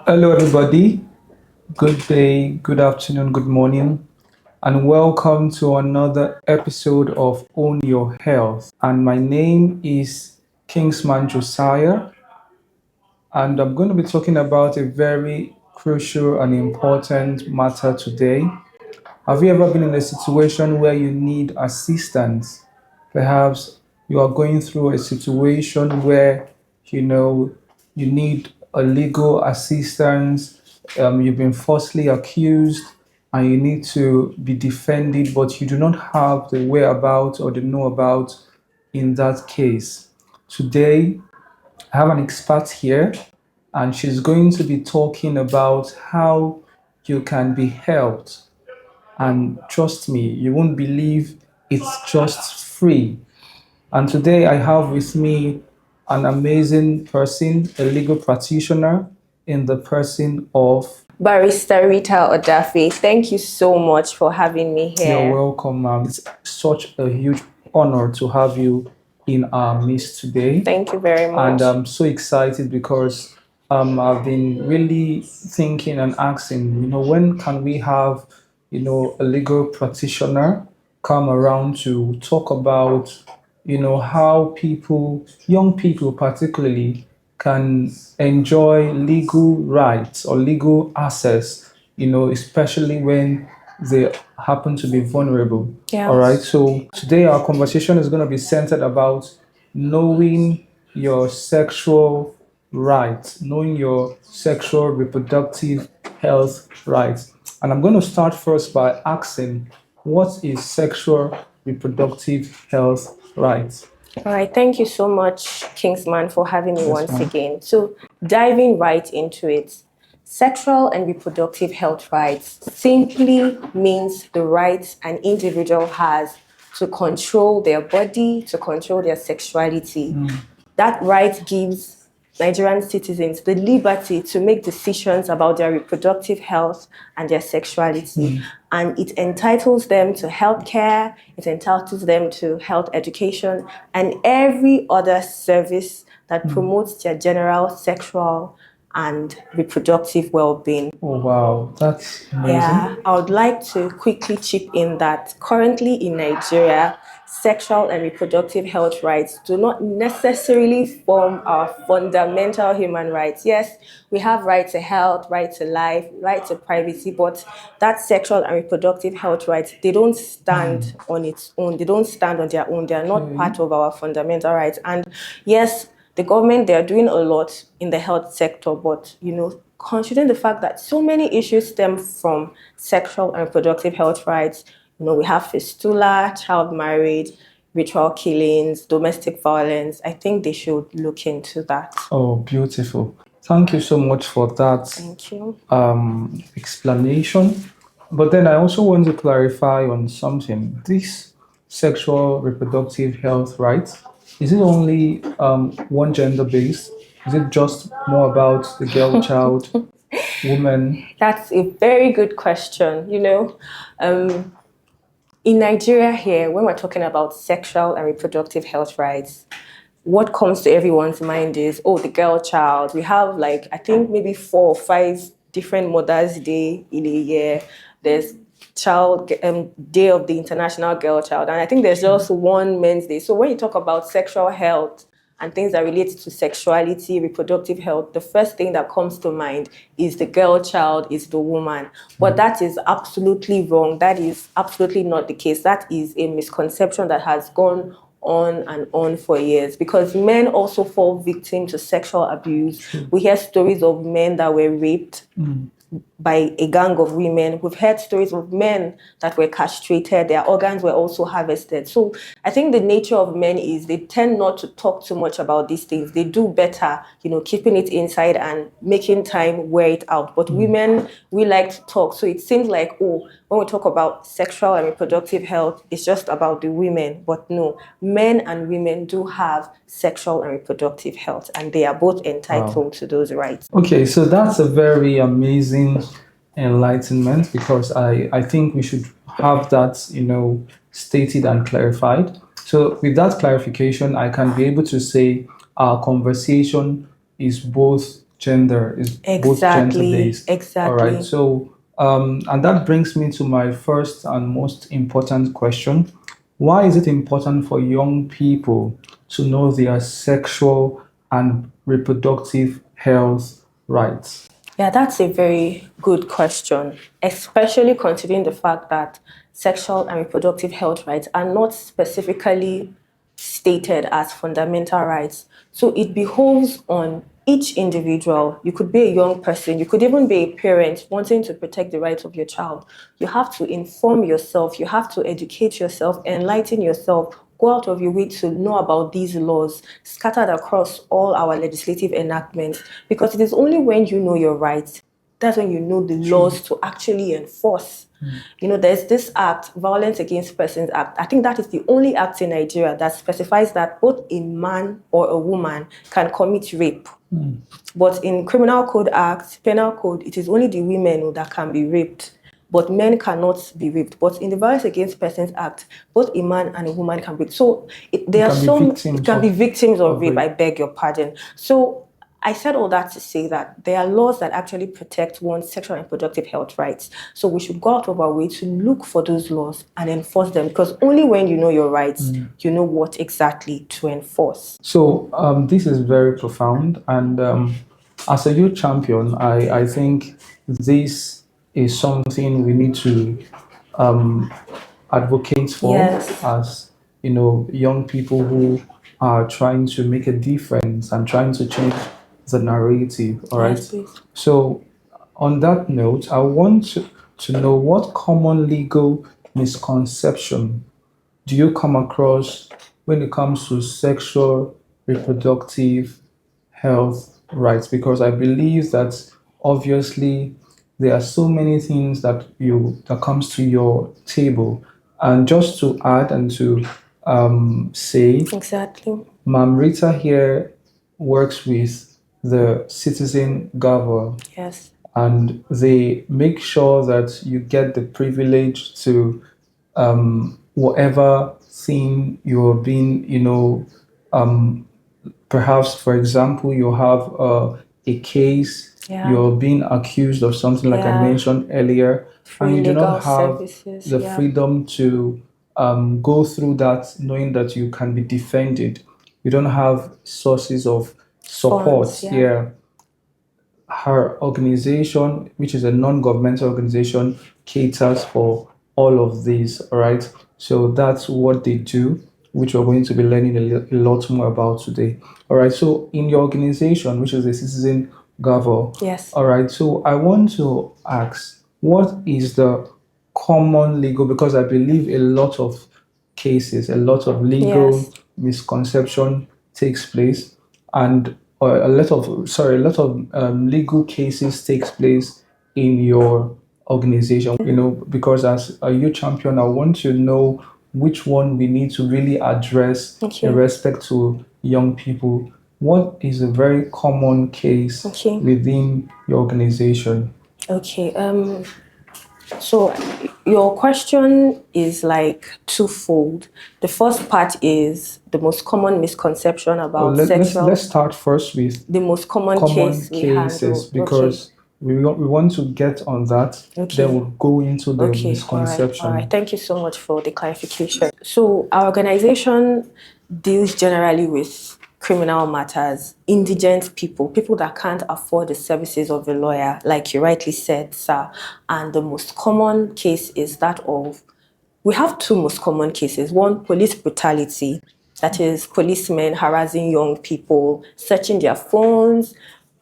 Hello, everybody. Good day, good afternoon, good morning, and welcome to another episode of Own Your Health. And my name is Kingsman Josiah, and I'm going to be talking about a very crucial and important matter today. Have you ever been in a situation where you need assistance? Perhaps you are going through a situation where you know you need a legal assistance, you've been falsely accused, and you need to be defended, but you do not have the whereabouts or the know about in that case. Today, I have an expert here, and she's going to be talking about how you can be helped, and trust me, you won't believe it's just free. And today I have with me an amazing person, a legal practitioner, in the person of. Barrister Rita Odafe, thank you so much for having me You're here. welcome, ma'am. It's such a huge honor to have you in our midst today. Thank you very And much. I'm so excited because I've been really thinking and asking, when can we have, a legal practitioner come around to talk about, how people, young people particularly, can enjoy legal rights or legal access, especially when they happen to be vulnerable. Yeah. All right. So today our conversation is going to be centered about knowing your sexual rights, knowing your sexual reproductive health rights. And I'm going to start first by asking, what is sexual reproductive health rights? All right, thank you so much, Kingsman, for having me Yes, once ma'am. again. So, diving right into it, sexual and reproductive health rights simply means the rights an individual has to control their body, to control their sexuality. That right gives Nigerian citizens the liberty to make decisions about their reproductive health and their sexuality. And it entitles them to healthcare, it entitles them to health education, and every other service that promotes their general sexual and reproductive well-being. Oh, wow, that's Yeah, amazing. I would like to quickly chip in that currently in Nigeria, sexual and reproductive health rights do not necessarily form our fundamental human rights. Yes, we have right to health, right to life, right to privacy, but that sexual and reproductive health rights, they don't stand on its own. They don't stand on their own. They are not part of our fundamental rights. And yes, the government, they are doing a lot in the health sector, but considering the fact that so many issues stem from sexual and reproductive health rights, we have fistula, child marriage, ritual killings, domestic violence. I think they should look into that. Oh, beautiful. Thank you so much for that Thank you. explanation. But then I also want to clarify on something. This sexual reproductive health rights, is it only one gender based? Is it just more about the girl child, woman? That's a very good question. In Nigeria here, when we're talking about sexual and reproductive health rights, what comes to everyone's mind is, oh, the girl child. We have like, I think maybe 4 or 5 different Mother's Day in a year. There's child day of the International Girl Child. And I think there's just one Men's Day. So when you talk about sexual health and things that relate to sexuality, reproductive health, the first thing that comes to mind is the girl child, is the woman. But that is absolutely wrong. That is absolutely not the case. That is a misconception that has gone on and on for years, because men also fall victim to sexual abuse. We hear stories of men that were raped by a gang of women. We've heard stories of men that were castrated, their organs were also harvested. So I think the nature of men is they tend not to talk too much about these things. They do better, keeping it inside and making time wear it out. But women, we like to talk. So it seems like, oh, when we talk about sexual and reproductive health, it's just about the women. But no, men and women do have sexual and reproductive health, and they are both entitled to those rights. Okay, so that's a very amazing enlightenment because I think we should have that, stated and clarified. So with that clarification, I can be able to say our conversation is both gender, is both gender Exactly, based. All right. exactly. So, and that brings me to my first and most important question. Why is it important for young people to know their sexual and reproductive health rights? Yeah, that's a very good question, especially considering the fact that sexual and reproductive health rights are not specifically stated as fundamental rights. So it behoves on each individual. You could be a young person, you could even be a parent wanting to protect the rights of your child. You have to inform yourself, you have to educate yourself, enlighten yourself, go out of your way to know about these laws scattered across all our legislative enactments, because it is only when you know your rights, that's when you know the True. laws to actually enforce. You know, there's this act, Violence Against Persons Act. I think that is the only act in Nigeria that specifies that both a man or a woman can commit rape. But in Criminal Code Act, Penal Code, it is only the women that can be raped, but men cannot be raped. But in the Violence Against Persons Act, both a man and a woman can be raped. So You there are can be some, it victims can be victims of of rape, I rape. beg your pardon. So I said all that to say that there are laws that actually protect one's sexual and reproductive health rights. So we should go out of our way to look for those laws and enforce them, because only when you know your rights, you know what exactly to enforce. So this is very profound, and as a youth champion, I think this is something we need to um, advocate for Yes. as young people who are trying to make a difference and trying to change the narrative. All Yes, right. please. So on that note, I want to know what common legal misconception do you come across when it comes to sexual reproductive health rights? Because I believe that obviously there are so many things that comes to your table. And just to add and to say, Exactly. Ma'am Rita here works with the Citizen Gavel, Yes. and they make sure that you get the privilege to whatever thing you're being, perhaps, for example, you have a case, Yeah. you're being accused of something like I Yeah. mentioned earlier, and Free you do not legal have services. the Yeah. freedom to go through that knowing that you can be defended. You don't have sources of Funds. support. Yeah. Yeah, her organization, which is a non-governmental organization, caters for all of these. All right. So that's what they do, which we're going to be learning a lot more about today. All right. So in your organization, which is the Citizen Gavel, Yes. all right. So I want to ask, what is the common legal? Because I believe a lot of cases, a lot of legal Yes. misconception takes place, and or a lot of legal cases takes place in your organization. Because as a youth champion, I want to know which one we need to really address in Okay. respect to young people. What is a very common case Okay. within your organization? Okay. So your question is like twofold. The first part is the most common misconception Oh, about let's sexual, start first with the most common common case we cases handle. Okay. because we want to get on that. Then Okay. we'll go into the Okay, all right, all right. misconception. Thank you so much for the clarification. So, our organization deals generally with criminal matters, indigent people, people that can't afford the services of a lawyer, like you rightly said, sir. And the most common case is that of, we have two most common cases. One, police brutality, that is, policemen harassing young people, searching their phones,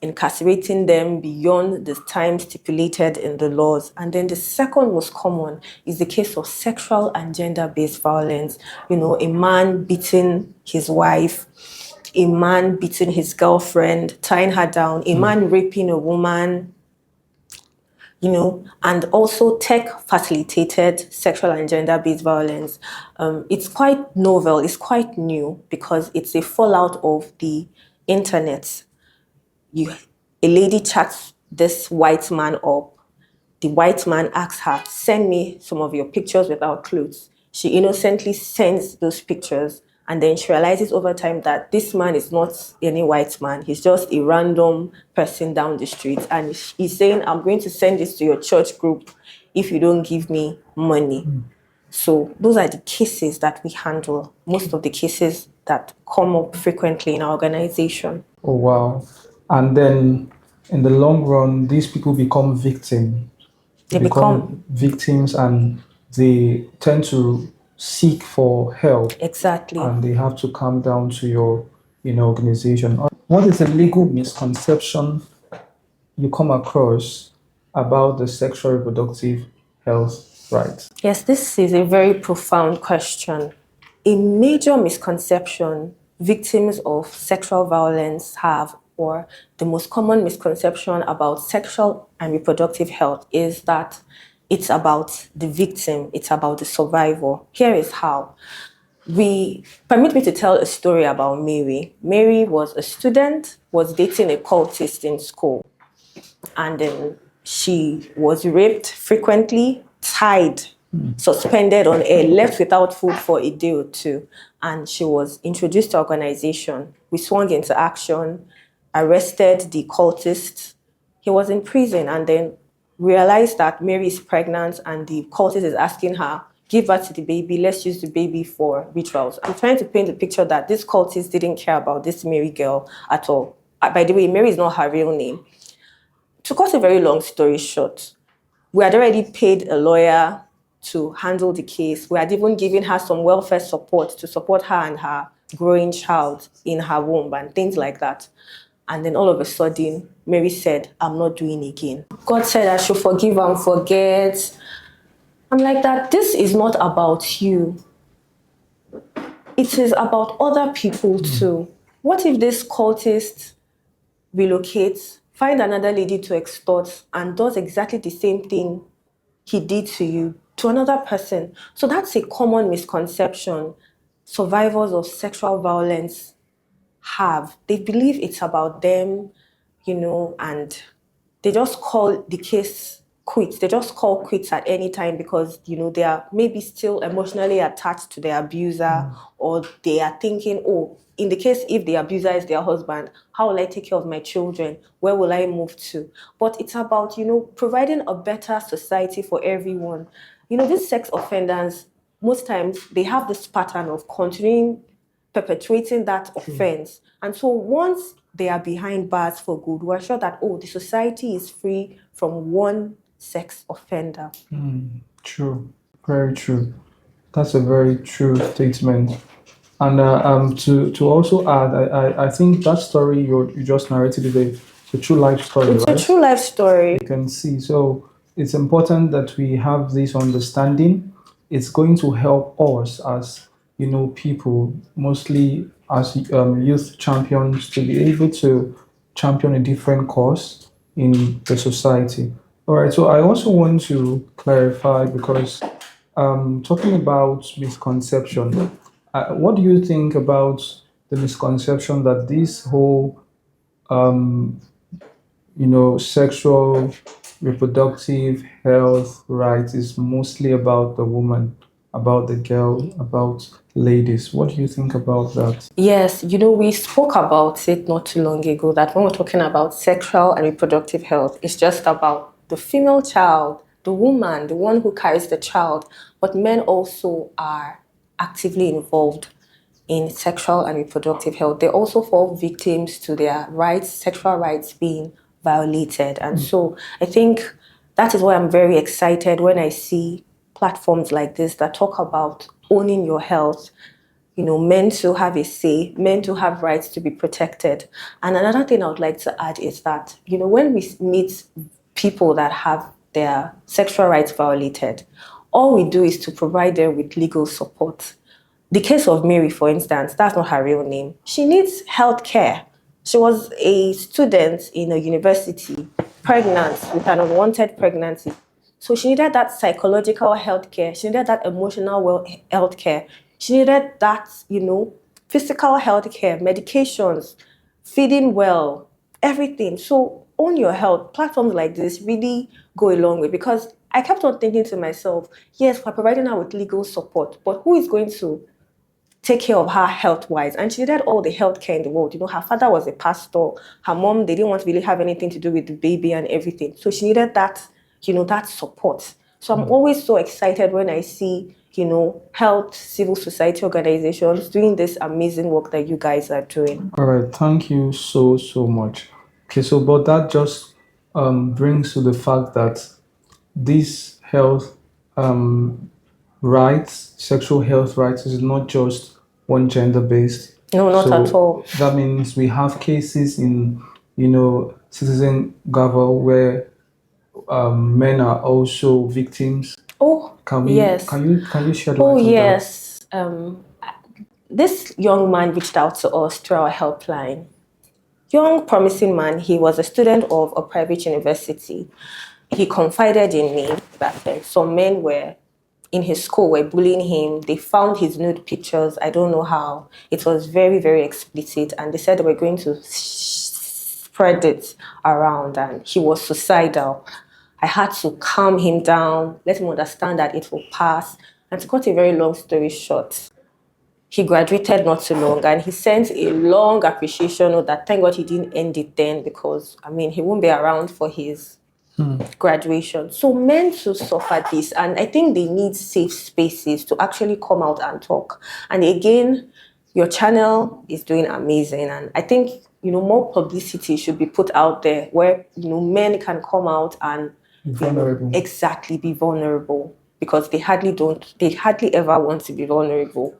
incarcerating them beyond the time stipulated in the laws. And then the second most common is the case of sexual and gender-based violence. You know, a man beating his wife, a man beating his girlfriend, tying her down, a man raping a woman, and also tech facilitated sexual and gender based violence. It's quite novel, it's quite new because it's a fallout of the internet. You, a lady chats this white man up. The white man asks her, "Send me some of your pictures without clothes." She innocently sends those pictures, And then she realizes over time that this man is not any white man. He's just a random person down the street. And he's saying, I'm going to send this to your church group if you don't give me money. So those are the cases that we handle, most of the cases that come up frequently in our organization. Oh, wow. And then in the long run, these people become victims. They They become become victims and they tend to seek for help exactly. and they have to come down to your organization. What is a legal misconception you come across about the sexual reproductive health rights? Yes, this is a very profound question. A major misconception victims of sexual violence have, or the most common misconception about sexual and reproductive health, is that it's about the victim, it's about the survivor. Here is how. Permit me to tell a story about Mary. Mary was a student, was dating a cultist in school, and then she was raped frequently, tied, suspended on air, left without food for a day or two. And she was introduced to organization. We swung into action, arrested the cultist. He was in prison and then realized that Mary is pregnant and the cultist is asking her, give birth to the baby, let's use the baby for rituals. I'm trying to paint the picture that this cultist didn't care about this Mary girl at all. By the way, Mary is not her real name. To cut a very long story short, we had already paid a lawyer to handle the case. We had even given her some welfare support to support her and her growing child in her womb and things like that. And then all of a sudden, Mary said, I'm not doing again. God said I should forgive and forget. I'm like that. This is not about you. It is about other people too. What if this cultist relocates, find another lady to extort, and does exactly the same thing he did to you to another person? So that's a common misconception survivors of sexual violence have. They believe it's about them, and they just call the case quits. They just call quits at any time because, they are maybe still emotionally attached to their abuser, or they are thinking, oh, in the case if the abuser is their husband, how will I take care of my children? Where will I move to? But it's about, providing a better society for everyone. These sex offenders, most times they have this pattern of continuing perpetrating that offense. And so once they are behind bars for good, we're sure that, oh, the society is free from one sex offender. True, very true. That's a very true statement. And to also add, I think that story you just narrated is a true life story, It's a right? true life story. You can see. So it's important that we have this understanding. It's going to help us as people, mostly as youth champions, to be able to champion a different cause in the society. All right. So I also want to clarify because talking about misconception, what do you think about the misconception that this whole sexual reproductive health rights is mostly about the woman, about the girl, about ladies? What do you think about that? Yes, we spoke about it not too long ago that when we're talking about sexual and reproductive health, it's just about the female child, the woman, the one who carries the child. But men also are actively involved in sexual and reproductive health. They also fall victims to their rights, sexual rights being violated. And so I think that is why I'm very excited when I see platforms like this that talk about owning your health, men to have a say, men to have rights to be protected. And another thing I would like to add is that, when we meet people that have their sexual rights violated, all we do is to provide them with legal support. The case of Mary, for instance, that's not her real name. She needs health care. She was a student in a university, pregnant with an unwanted pregnancy. So she needed that psychological health care. She needed that emotional health care. She needed that, physical health care, medications, feeding well, everything. So own your health. Platforms like this really go a long way because I kept on thinking to myself, yes, we're providing her with legal support, but who is going to take care of her health wise. And she needed all the healthcare in the world. Her father was a pastor. Her mom, they didn't want to really have anything to do with the baby and everything. So she needed that, that support. So I'm always so excited when I see, health, civil society organizations doing this amazing work that you guys are doing. All right, thank you so, so much. Okay, so but that just brings to the fact that this health um, rights, sexual health rights, is not just one gender based. No, not at So all. that means we have cases in, citizen gavel where men are also victims. Oh, Can we? yes. Can you shed Oh, light on that? yes. This young man reached out to us through our helpline. Young, promising man, he was a student of a private university. He confided in me that some men were in his school were bullying him. They found his nude pictures. I don't know how. It was very, very explicit, and they said they were going to spread it around, and he was suicidal. I had to calm him down, let him understand that it will pass. And to cut a very long story short, he graduated not too long, and he sent a long appreciation note that thank God he didn't end it then, because he won't be around for his graduation. So men to suffer this, and I think they need safe spaces to actually come out and talk. And again, your channel is doing amazing, and I think more publicity should be put out there where men can come out and Vulnerable. exactly be vulnerable, because they hardly ever want to be vulnerable.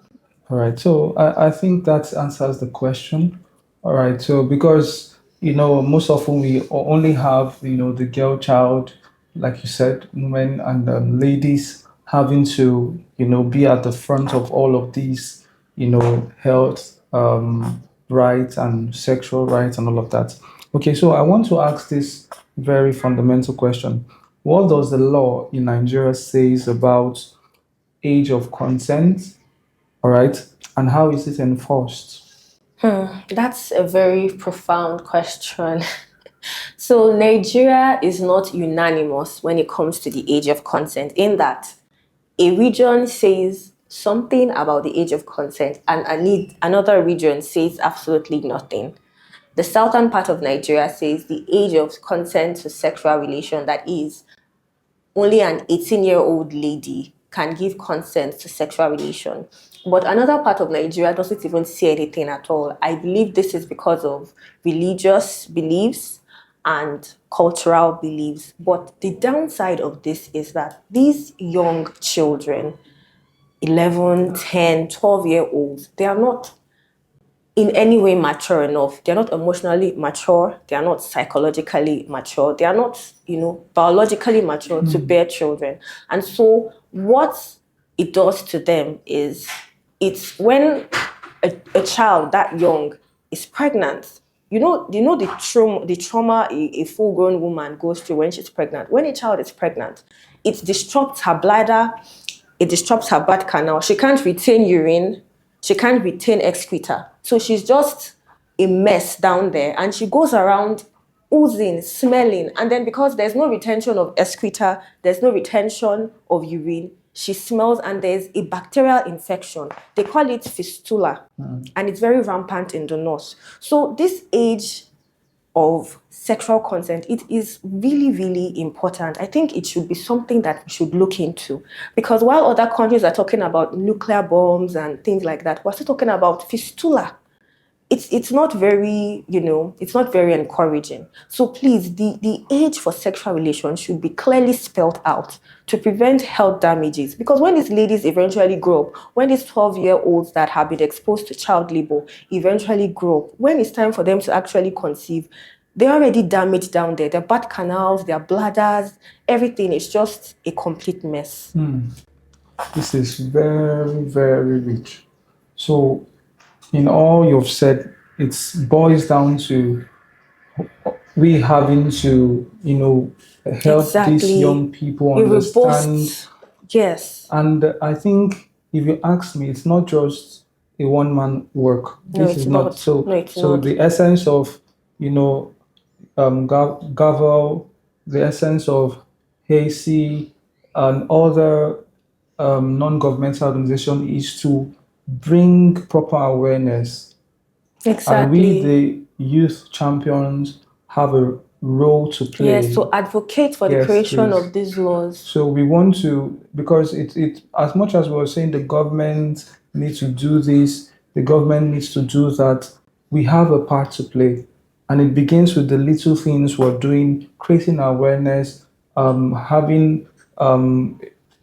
All right. So I think that answers the question. All right. So because most often we only have the girl child, like you said, women and ladies having to be at the front of all of these health rights and sexual rights and all of that. Okay. So I want to ask this very fundamental question. What does the law in Nigeria says about age of consent? All right. And how is it enforced? That's a very profound question. So Nigeria is not unanimous when it comes to the age of consent, in that a region says something about the age of consent and another region says absolutely nothing. The southern part of Nigeria says the age of consent to sexual relation, that is, only an 18-year-old lady can give consent to sexual relation. But another part of Nigeria doesn't even say anything at all. I believe this is because of religious beliefs and cultural beliefs. But the downside of this is that these young children, 11, 10, 12 year olds, they are not in any way mature enough. They're not emotionally mature. They are not psychologically mature. They are not, biologically mature to bear children. And so what it does to them is, it's when a child that young is pregnant. You know the trauma a full-grown woman goes through when she's pregnant. When a child is pregnant, it disrupts her bladder, it disrupts her birth canal. She can't retain urine, she can't retain excreta. So she's just a mess down there, and she goes around oozing, smelling, and then because there's no retention of excreta, there's no retention of urine, she smells, and there's a bacterial infection. They call it fistula, and it's very rampant in the north. So this age of sexual consent, it is really, really important. I think it should be something that we should look into, because while other countries are talking about nuclear bombs and things like that, we're still talking about fistula. It's not very, it's not very encouraging. So please, the age for sexual relations should be clearly spelled out to prevent health damages. Because when these ladies eventually grow up, when these 12-year-olds that have been exposed to child labor eventually grow up, when it's time for them to actually conceive, they're already damaged down there. Their birth canals, their bladders, everything is just a complete mess. This is very, very rich. So, in all you've said, it boils down to we having to, help these Exactly. young people A understand. robust, yes. And I think if you ask me, it's not just a one-man work. No, This it's is not not. so. No, it's So not. the essence of, Gavel, the essence of Hazy, and other non-governmental organization is to bring proper awareness, and we, Exactly. the youth champions, have a role to Yes, play. so advocate for the Yes, creation please. of these laws. So we want to, because it as much as we are saying the government needs to do this, the government needs to do that, we have a part to play. And it begins with the little things we're doing, creating awareness, having um,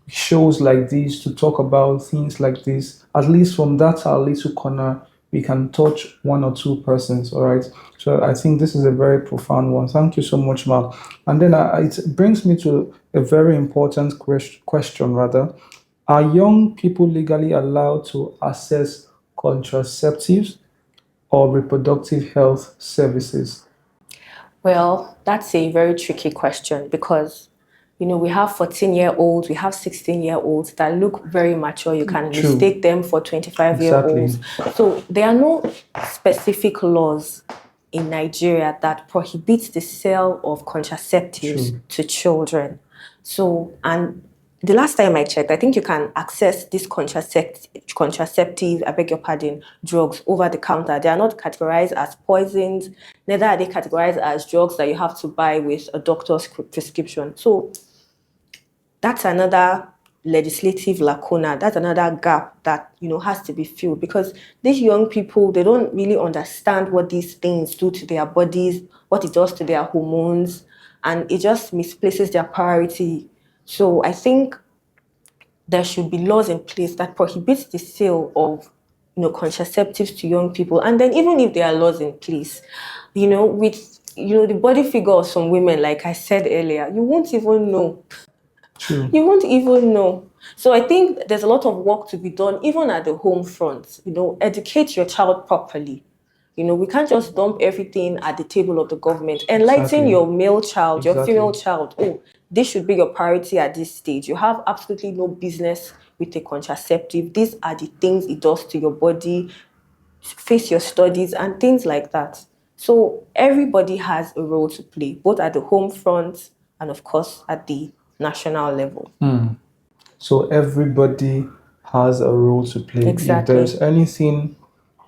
shows like this to talk about things like this. At least from that our little corner, we can touch one or two persons. All right. So I think this is a very profound one. Thank you so much, Mark. And then it brings me to a very important question. Rather, are young people legally allowed to access contraceptives or reproductive health services? Well, that's a very tricky question because, we have 14-year-olds, we have 16-year-olds that look very mature. You can True. mistake them for 25-year-olds. Exactly. So there are no specific laws in Nigeria that prohibits the sale of contraceptives True. to children. So, and the last time I checked, I think you can access these contraceptive, I beg your pardon, drugs over the counter. They are not categorized as poisons, neither are they categorized as drugs that you have to buy with a doctor's prescription. So that's another legislative lacuna. That's another gap that has to be filled because these young people, they don't really understand what these things do to their bodies, what it does to their hormones, and it just misplaces their priority. So I think there should be laws in place that prohibits the sale of contraceptives to young people. And then even if there are laws in place, with the body figure of some women, like I said earlier, you won't even know. True. You won't even know. So I think there's a lot of work to be done, even at the home front. Educate your child properly. We can't just dump everything at the table of the government. Enlighten Exactly. your male child, your female Exactly. child. Oh, this should be your priority at this stage. You have absolutely no business with a contraceptive. These are the things it does to your body, face your studies, and things like that. So everybody has a role to play, both at the home front and, of course, at the national level. So everybody has a role to play. If Exactly. there's anything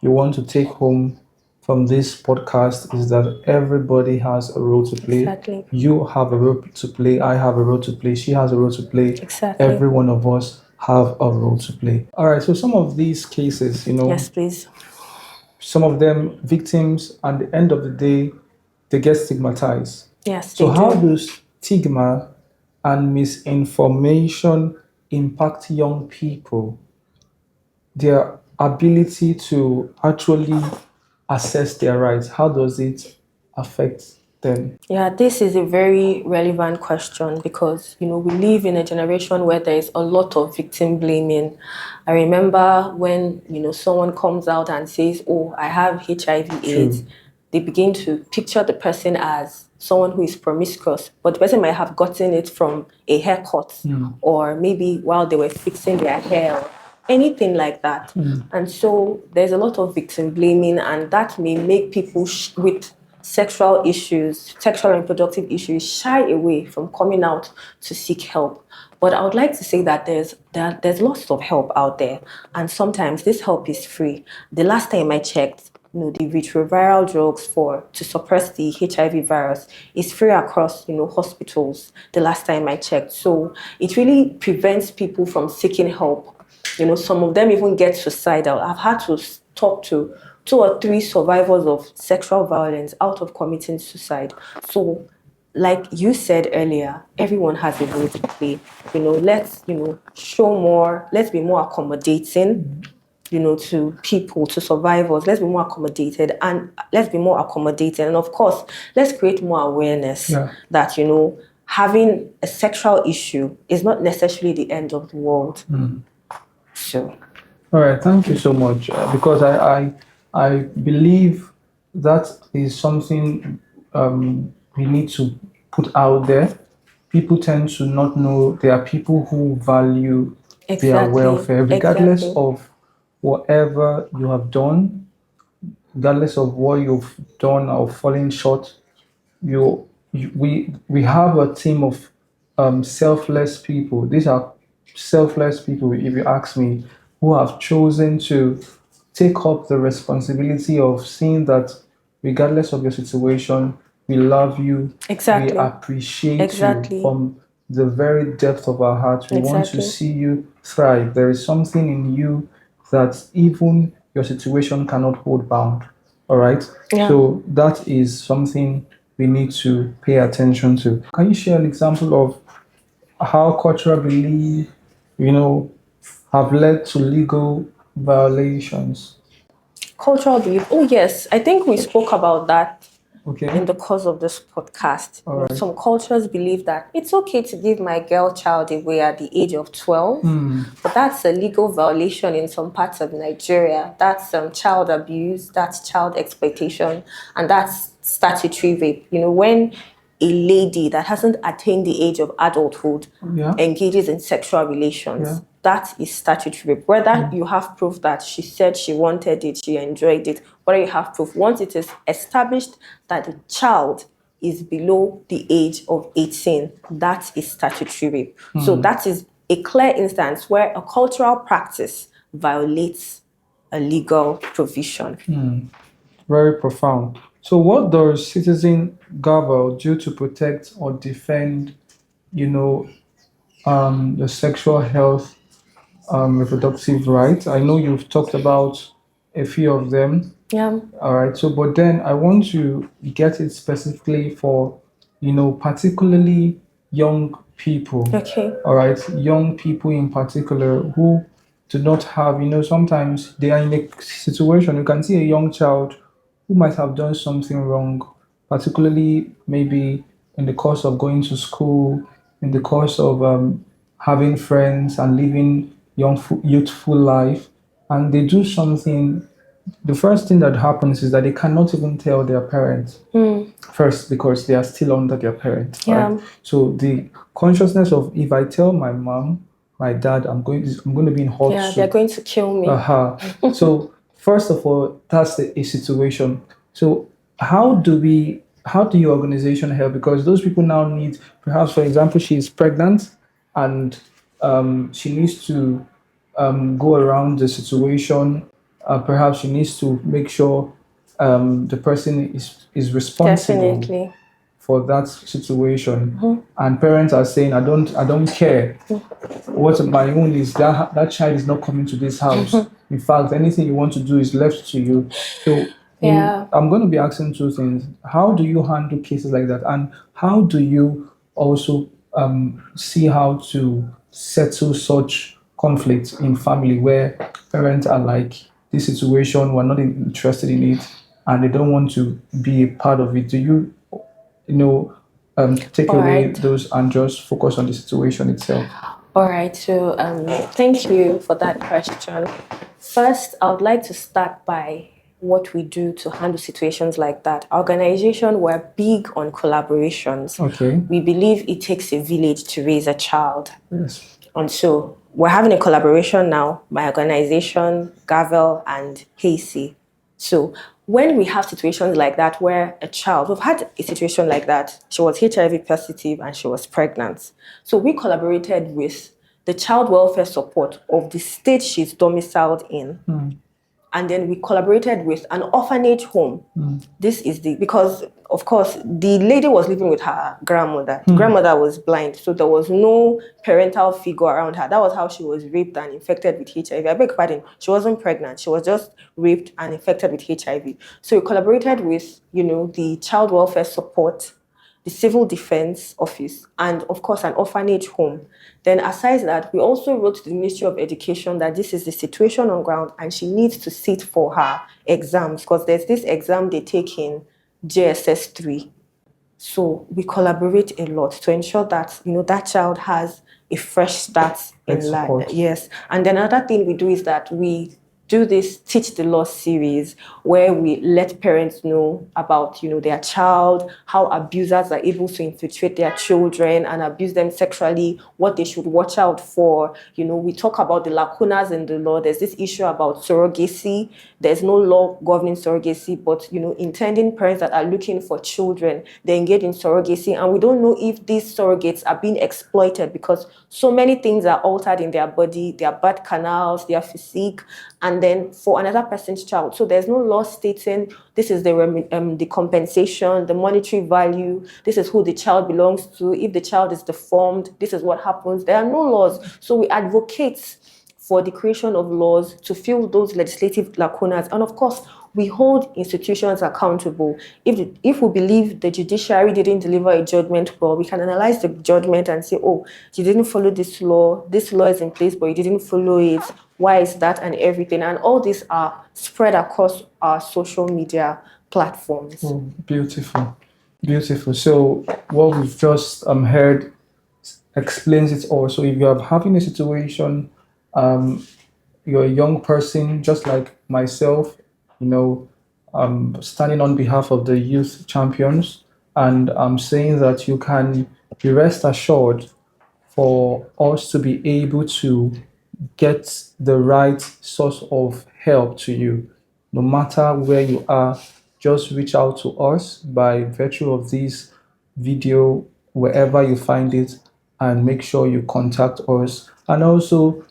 you want to take home from this podcast, is that everybody has a role to play. Exactly. You have a role to play. I have a role to play. She has a role to play. Exactly. Every one of us have a role to play. All right. So some of these cases, Yes, please. some of them victims, at the end of the day, they get stigmatized. Yes, So they how do. does stigma and misinformation impact young people, their ability to actually assess their rights? How does it affect them? Yeah, this is a very relevant question because, we live in a generation where there is a lot of victim blaming. I remember when, someone comes out and says, oh, I have HIV AIDS, True. they begin to picture the person as someone who is promiscuous, but the person might have gotten it from a haircut or maybe while they were fixing their hair or anything like that. And so there's a lot of victim blaming, and that may make people with sexual issues, sexual and reproductive issues, shy away from coming out to seek help. But I would like to say that there's lots of help out there, and sometimes this help is free. The last time I checked, the retroviral drugs for to suppress the HIV virus is free across hospitals. The last time I checked, so it really prevents people from seeking help. Some of them even get suicidal. I've had to talk to two or three survivors of sexual violence out of committing suicide. So, like you said earlier, everyone has a role to play. Let's show more. Let's be more accommodating. To people, to survivors. Let's be more accommodated, and let's be more accommodating. And of course, let's create more awareness Yeah. that having a sexual issue is not necessarily the end of the world. So, All right, thank you so much. Because I believe that is something we need to put out there. People tend to not know there are people who value their exactly, welfare, regardless exactly. of whatever you have done, regardless of what you've done or fallen short. We have a team of selfless people. These are selfless people, if you ask me. who have chosen to take up the responsibility of seeing that regardless of your situation, we love you, we Exactly. appreciate you Exactly. from the very depth of our hearts. We want to Exactly. see you thrive. There is something in you that even your situation cannot hold bound. All right. Yeah. So that is something we need to pay attention to. Can you share an example of how cultural belief, you know, have led to legal violations? Cultural belief. Oh, yes. I think we spoke about that Okay. in the course of this podcast. All right. Some cultures believe that it's okay to give my girl child away at the age of 12, but that's a legal violation in some parts of Nigeria. That's child abuse, that's child exploitation, and that's statutory rape. When a lady that hasn't attained the age of adulthood Yeah. engages in sexual Yeah. relations, that is statutory rape. Whether you have proof that she said she wanted it, she enjoyed it, whether you have proof, once it is established that the child is below the age of 18, that is statutory rape. So that is a clear instance where a cultural practice violates a legal provision. Very profound. So, what does citizen Gavel do to protect or defend, you know, the sexual health, reproductive rights? I know you've talked about a few of them. Yeah. All right. So, but then I want to get it specifically for, particularly young people. Okay. All right. Young people in particular who do not have, sometimes they are in a situation, you can see a young child who might have done something wrong, particularly maybe in the course of going to school, in the course of having friends and living youthful life, and they do something. The first thing that happens is that they cannot even tell their parents. First, because they are still under their parents, right? Yeah. So the consciousness of, if I tell my mom, my dad, I'm going to be in hot Yeah, they're soup. going to kill me. So first of all, that's a situation. So how do your organization help? Because those people now need, perhaps for example, she is pregnant and she needs to go around the situation. Perhaps she needs to make sure the person is responsible Definitely. for that situation. And parents are saying, I don't care. What my own is, that child is not coming to this house. In fact, anything you want to do is left to you. So Yeah. I'm going to be asking two things. How do you handle cases like that? And how do you also see how to settle such conflicts in family where parents are like, this situation, we're not interested in it, and they don't want to be a part of it? Do you take All away right. those and just focus on the situation itself? All right. So, thank you for that question. First, I would like to start by what we do to handle situations like that. Our organization, we're big on collaborations. Okay. We believe it takes a village to raise a child. Yes. And so we're having a collaboration now, my organization, Gavel, and Hasey. So when we have situations like that where a child, we've had a situation like that, she was HIV positive and she was pregnant. So we collaborated with the child welfare support of the state she's domiciled in, and then we collaborated with an orphanage home. This is because of course the lady was living with her grandmother. The grandmother was blind, so there was no parental figure around her. That was how she was raped and infected with HIV. I beg your pardon, she wasn't pregnant, she was just raped and infected with HIV. So we collaborated with the child welfare support, the civil defense office, and of course an orphanage home. Then aside that, we also wrote to the Ministry of Education that this is the situation on ground and she needs to sit for her exams, because there's this exam they take in JSS 3. So we collaborate a lot to ensure that that child has a fresh start Let's in life. support. Yes. And then another thing we do is that we do this Teach the Law series where we let parents know about, their child, how abusers are able to infiltrate their children and abuse them sexually, what they should watch out for. We talk about the lacunas in the law. There's this issue about surrogacy. There's no law governing surrogacy, but, intending parents that are looking for children, they engage in surrogacy, and we don't know if these surrogates are being exploited because so many things are altered in their body, their birth canals, their physique, and then for another person's child. So there's no law stating this is the compensation, the monetary value, this is who the child belongs to. If the child is deformed, this is what happens. There are no laws. So we advocate for the creation of laws to fill those legislative lacunas. And of course, we hold institutions accountable. If we believe the judiciary didn't deliver a judgment well, we can analyze the judgment and say, oh, you didn't follow this law is in place, but you didn't follow it. Why is that? And everything. And all these are spread across our social media platforms. Oh, beautiful. Beautiful. So what we've just heard explains it all. So if you are having a situation, um, you're a young person, just like myself, you know, standing on behalf of the youth champions, and I'm saying that you can be rest assured for us to be able to get the right source of help to you. No matter where you are, just reach out to us by virtue of this video, wherever you find it, and make sure you contact us. And also,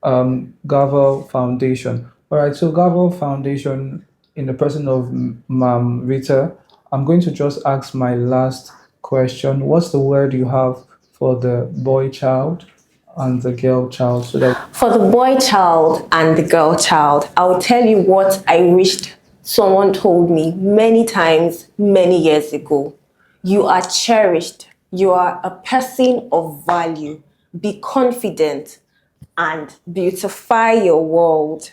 Gavel Foundation. All right, so Gavel Foundation, in the person of Ma'am Rita, I'm going to just ask my last question. What's the word you have for the boy child and the girl child so that For the boy child and the girl child, I will tell you what I wished someone told me many times, many years ago. You are cherished. You are a person of value. Be confident and beautify your world.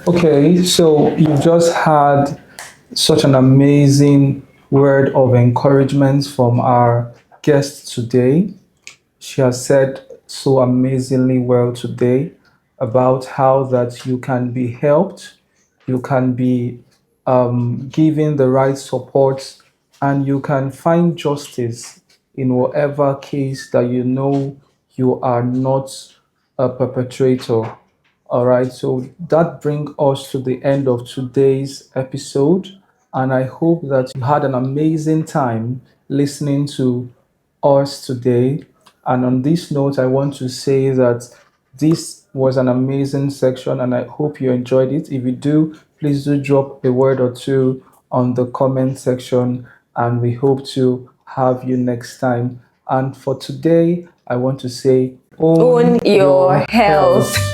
okay, so you just had such an amazing word of encouragement from our guest today. She has said so amazingly well today about how that you can be helped, you can be given the right support, and you can find justice in whatever case that you know you are not a perpetrator. All right, so that brings us to the end of today's episode, and I hope that you had an amazing time listening to us today. And on this note, I want to say that this was an amazing section, and I hope you enjoyed it. If you do, please do drop a word or two on the comment section, and we hope to have you next time. And for today, I want to say, own Own your your health. health.